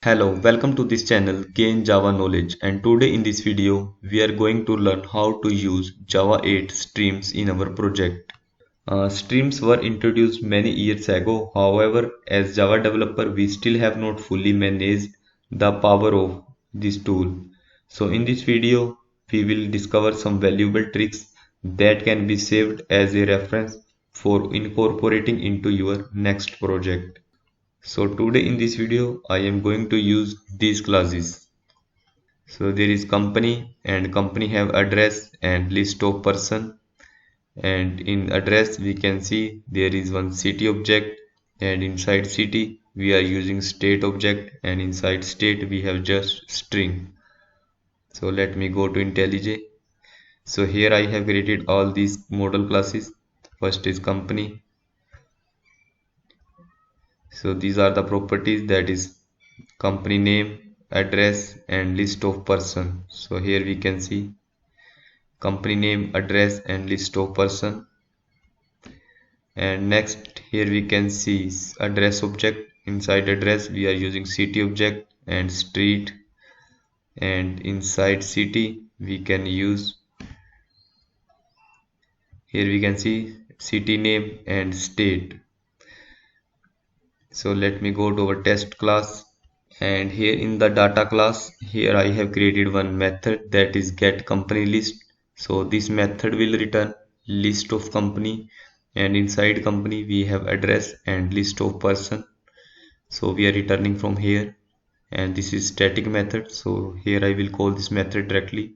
Hello, welcome to this channel Gain Java Knowledge, and today in this video we are going to learn how to use Java 8 streams in our project. Streams were introduced many years ago. However, as Java developer we still have not fully managed the power of this tool. So in this video we will discover some valuable tricks that can be saved as a reference for incorporating into your next project. So today in this video I am going to use these classes. So there is company, and company have address and list of person, and in address we can see there is one city object, and inside city we are using state object, and inside state we have just string. So let me go to IntelliJ. So here I have created all these model classes. First is company. So these are the properties, that is company name, address and list of person. So here we can see company name, address and list of person. And next here we can see address object. Inside address we are using city object and street, and inside city we can use, here we can see city name and state. So let me go to our test class, and here in the data class here I have created one method, that is get company list. So this method will return list of company, and inside company we have address and list of person. So we are returning from here, and this is static method. So here I will call this method directly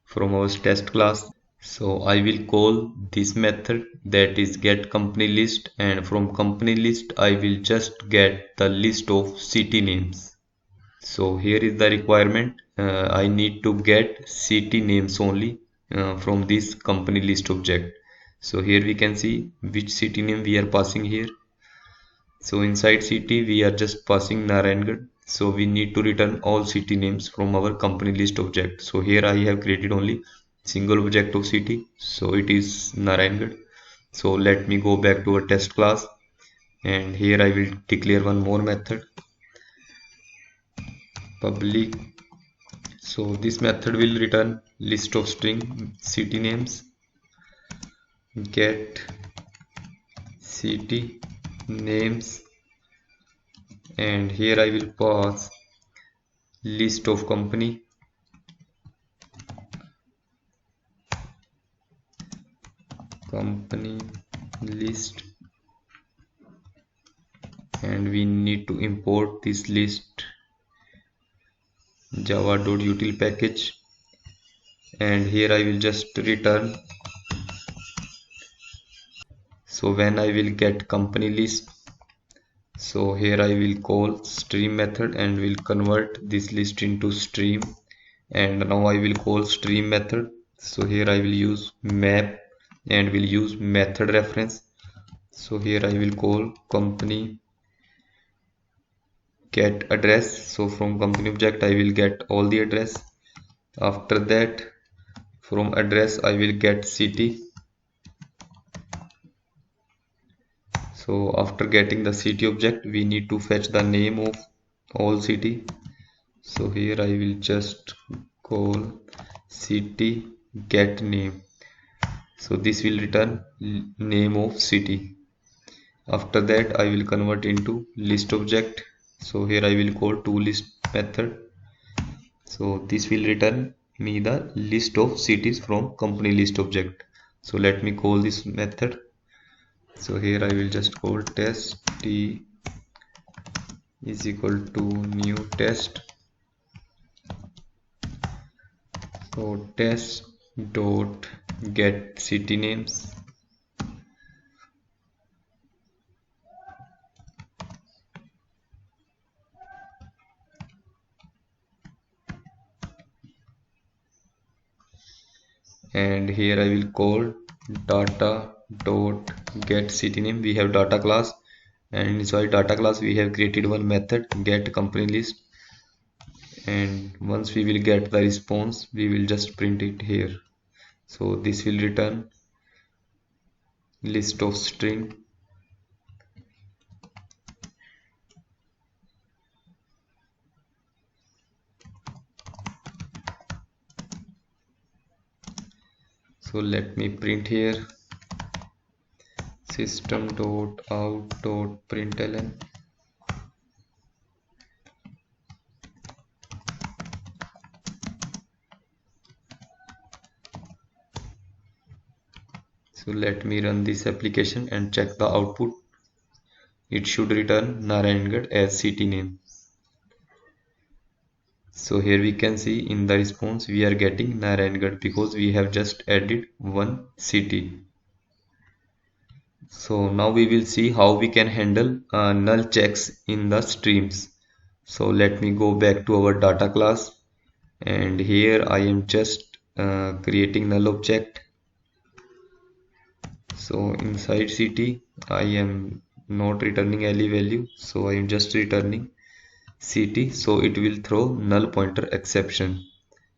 from our test class. So I will call this method, that is get company list, and from company list I will just get the list of city names. So here is the requirement. I need to get city names only from this company list object. So here we can see which city name we are passing here. So inside city we are just passing Narayangarh. So we need to return all city names from our company list object. So here I have created only single object of city. So it is Narayangarh. So let me go back to our test class, and here I will declare one more method, public. So this method will return list of string city names, get city names, and here I will pass list of company, company list, and we need to import this list java.util package, and here I will just return. So when I will get company list, so here I will call stream method and will convert this list into stream, and now I will call stream method. So here I will use map and will use method reference. So here I will call company get address. So from company object I will get all the address. After that from address I will get city. So after getting the city object we need to fetch the name of all city. So here I will just call city get name. So this will return name of city. After that I will convert into list object. So here I will call toList method. So this will return me the list of cities from company list object. So let me call this method. So here I will just call test t is equal to new test. So test dot get city names, and here I will call data dot get city name. We have data class, and inside data class we have created one method get company list, and once we will get the response we will just print it here. So this will return list of string, So let me print here system.out.println. So let me run this application and check the output. It should return Narayangarh as city name. So here we can see in the response we are getting Narayangarh because we have just added one city. So now we will see how we can handle null checks in the streams. So let me go back to our data class, and here I am just creating null object. So inside city I am not returning any value, so I am just returning city, so it will throw null pointer exception.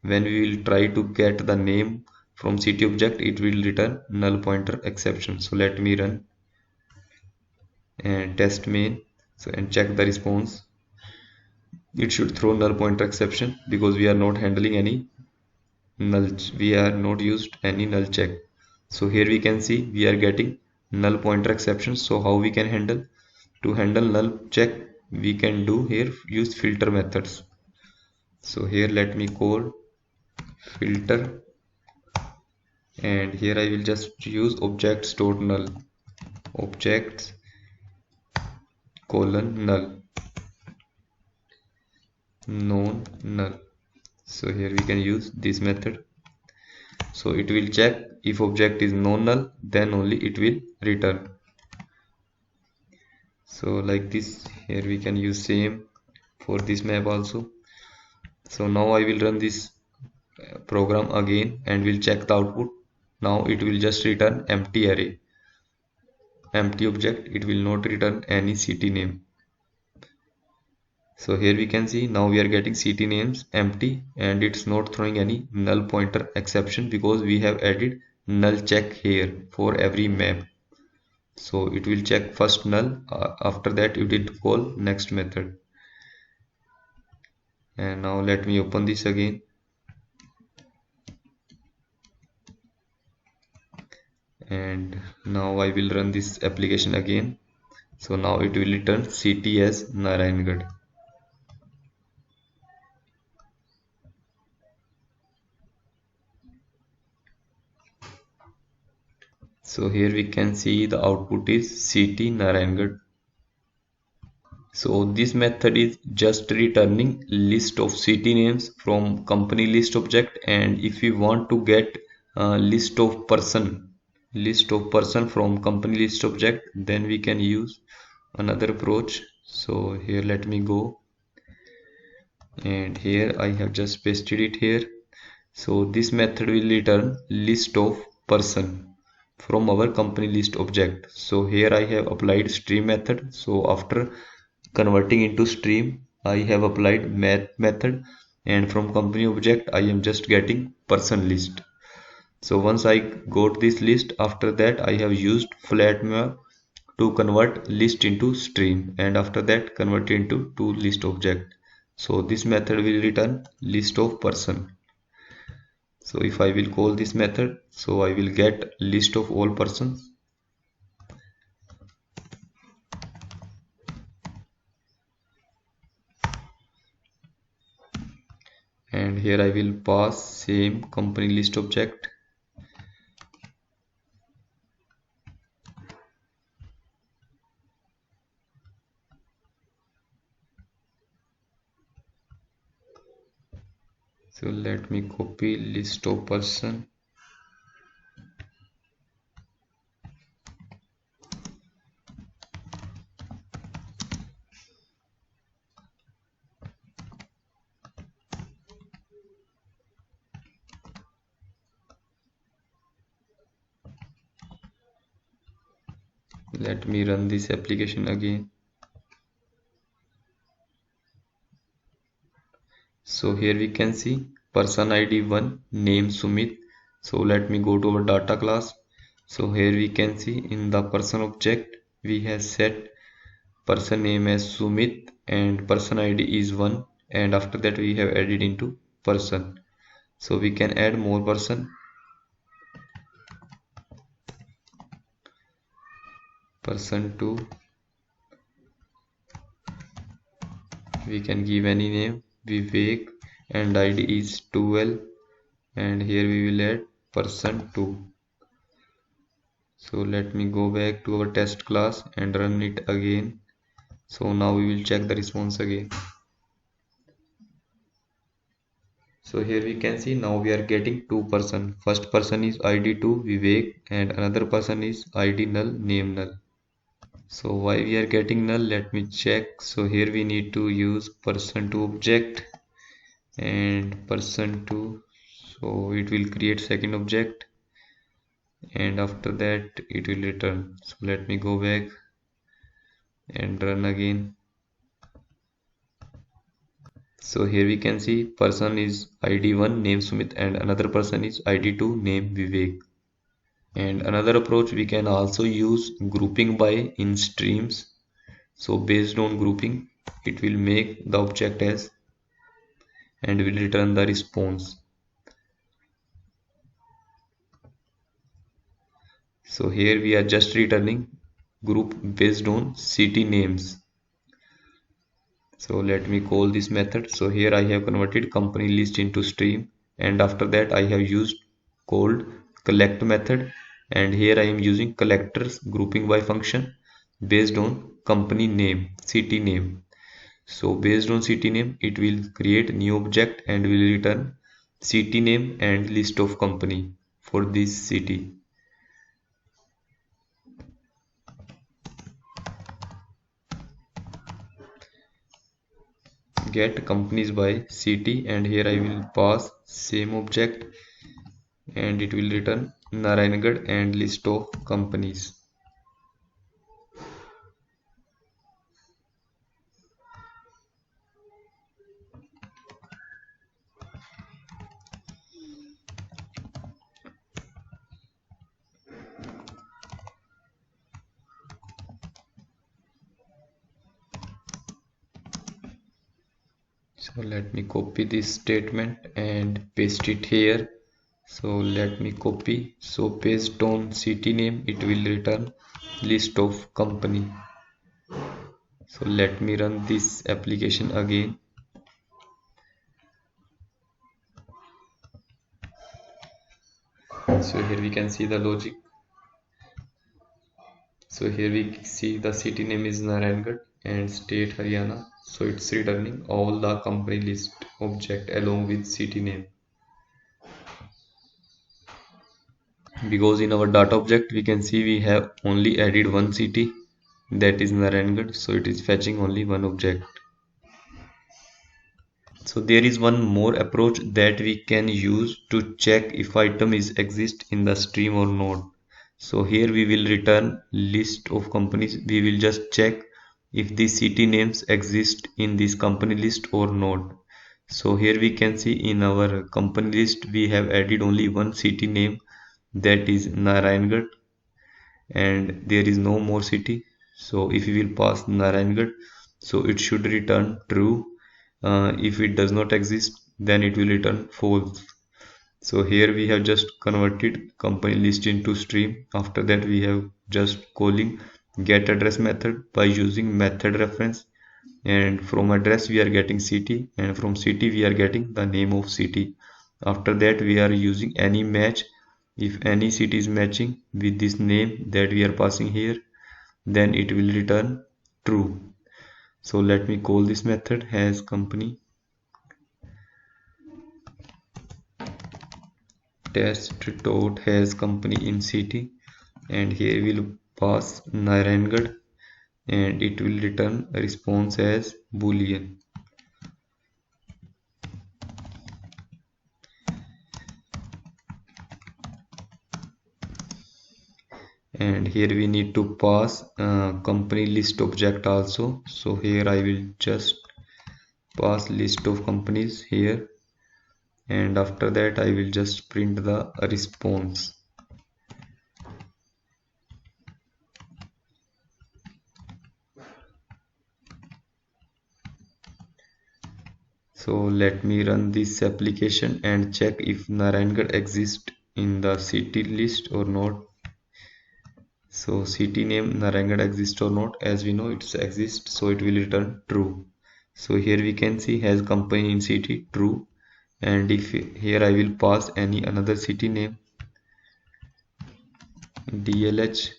When we will try to get the name from city object, it will return null pointer exception. So let me run and test main, so and check the response. It should throw null pointer exception because we are not handling any null, we are not used any null check. So here we can see we are getting null pointer exception. So how we can handle? To handle null check, we can do here use filter methods. So here let me call filter, and here I will just use objects.null, objects colon null, non null. So here we can use this method. So it will check if object is non null, then only it will return. So like this, here we can use same for this map also. So now I will run this program again and will check the output. Now it will just return empty array, empty object. It will not return any city name. So here we can see now we are getting city names empty, and it's not throwing any null pointer exception because we have added null check here for every map. So it will check first null, after that it will call next method. And now let me open this again. And now I will run this application again. So now it will return city as Narayangarh. So here we can see the output is city Narayangarh. So this method is just returning list of city names from company list object, and if we want to get list of person from company list object, then we can use another approach. So here let me go, and here I have just pasted it here. So this method will return list of person from our company list object. So here I have applied stream method. So after converting into stream, I have applied math method, and from company object I am just getting person list. So once I got this list, after that I have used flatmap to convert list into stream, and after that convert it into to list object. So this method will return list of person. So if I will call this method, so I will get list of all persons. And here I will pass same company list object. So let me copy list of person. Let me run this application again. So here we can see person ID 1, name Sumit. So let me go to our data class. So here we can see in the person object we have set person name as Sumit and person ID is 1, and after that we have added into person. So we can add more person. person 2, we can give any name, Vivek, and ID is 12, and here we will add person 2. So let me go back to our test class and run it again. So now we will check the response again. So here we can see now we are getting two person. First person is ID2 Vivek and another person is ID null name null. So why we are getting null, let me check. So here we need to use person2 object and person2, so it will create second object and after that it will return. So let me go back and run again. So here we can see person is ID1 name Sumit and another person is ID2 name Vivek. And another approach, we can also use grouping by in streams. So based on grouping, it will make the object as and will return the response. So here we are just returning group based on city names. So let me call this method. So here I have converted company list into stream and after that I have used called collect method and here I am using collectors grouping by function based on company name, city name. So based on city name it will create new object and will return city name and list of company for this city. Get companies by city and here I will pass same object and it will return Narayangarh and list of companies. So let me copy this statement and paste it here. So let me copy. So based on city name it will return list of company. So let me run this application again. So here we can see the logic. So here we see the city name is Narayangarh and state Haryana. So it's returning all the company list object along with city name. Because in our data object we can see we have only added one city, that is Narayangarh, so it is fetching only one object. So there is one more approach that we can use to check if item is exist in the stream or not. So here we will return list of companies. We will just check if the city names exist in this company list or not. So here we can see in our company list we have added only one city name, that is Narayangarh, and there is no more city. So if we will pass Narayangarh, so it should return true. If it does not exist, then it will return false. So here we have just converted company list into stream. After that we have just calling get address method by using method reference, and from address we are getting city and from city we are getting the name of city. After that we are using any match. If any city is matching with this name that we are passing here, then it will return true. So let me call this method has company test dot has company in city and here we'll pass Narayangarh and it will return a response as boolean. And here we need to pass company list object also. So here I will just pass list of companies here and after that I will just print the response. So let me run this application and check if Narayangarh exists in the city list or not. So city name Narangad exists or not? As we know it exists, so it will return true. So here we can see has company in city, true. And if here I will pass any another city name, DLH,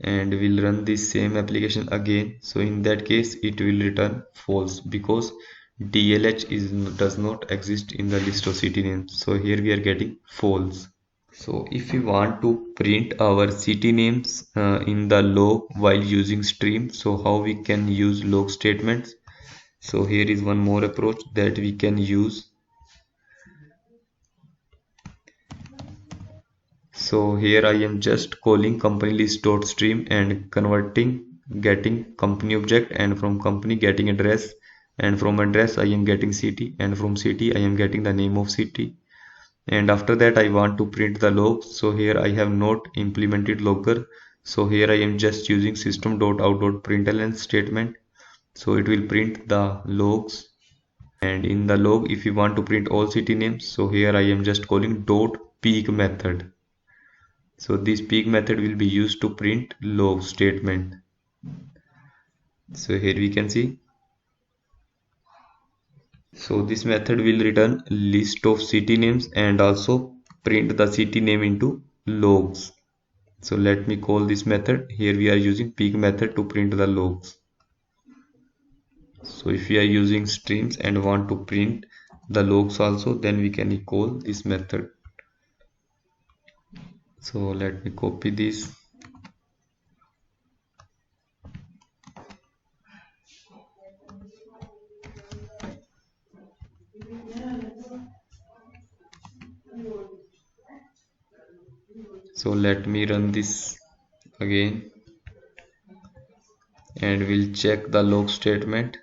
and will run this same application again, so in that case it will return false because DLH does not exist in the list of city names. So here we are getting false. So if we want to print our city names in the log while using stream, so how we can use log statements? So here is one more approach that we can use. So here I am just calling company list.stream and converting, getting company object, and from company getting address, and from address I am getting city, and from city I am getting the name of city. And after that I want to print the log. So here I have not implemented logger. So here I am just using system.out.println statement. So it will print the logs. And in the log, if you want to print all city names, so here I am just calling dot peek method. So this peek method will be used to print log statement. So here we can see. So this method will return list of city names and also print the city name into logs. So let me call this method. Here we are using peek method to print the logs. So if we are using streams and want to print the logs also, then we can call this method. So let me copy this. So let me run this again and we'll check the log statement.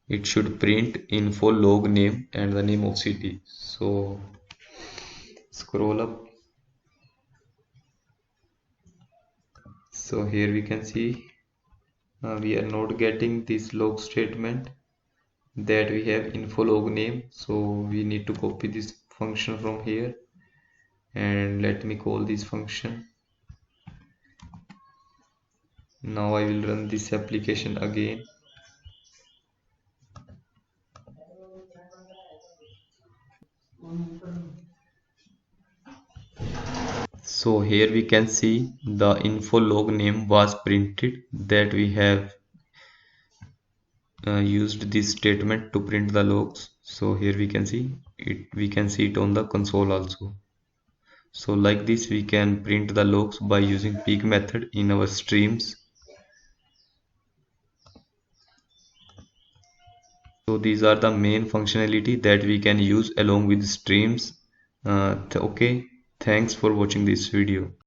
It should print info log name and the name of city. So scroll up. So here we can see we are not getting this log statement that we have info log name. So we need to copy this function from here and let me call this function. Now I will run this application again. So here we can see the info log name was printed, that we have used this statement to print the logs. So here we can see it on the console also. So like this we can print the logs by using peek method in our streams. So these are the main functionality that we can use along with streams. Okay, thanks for watching this video.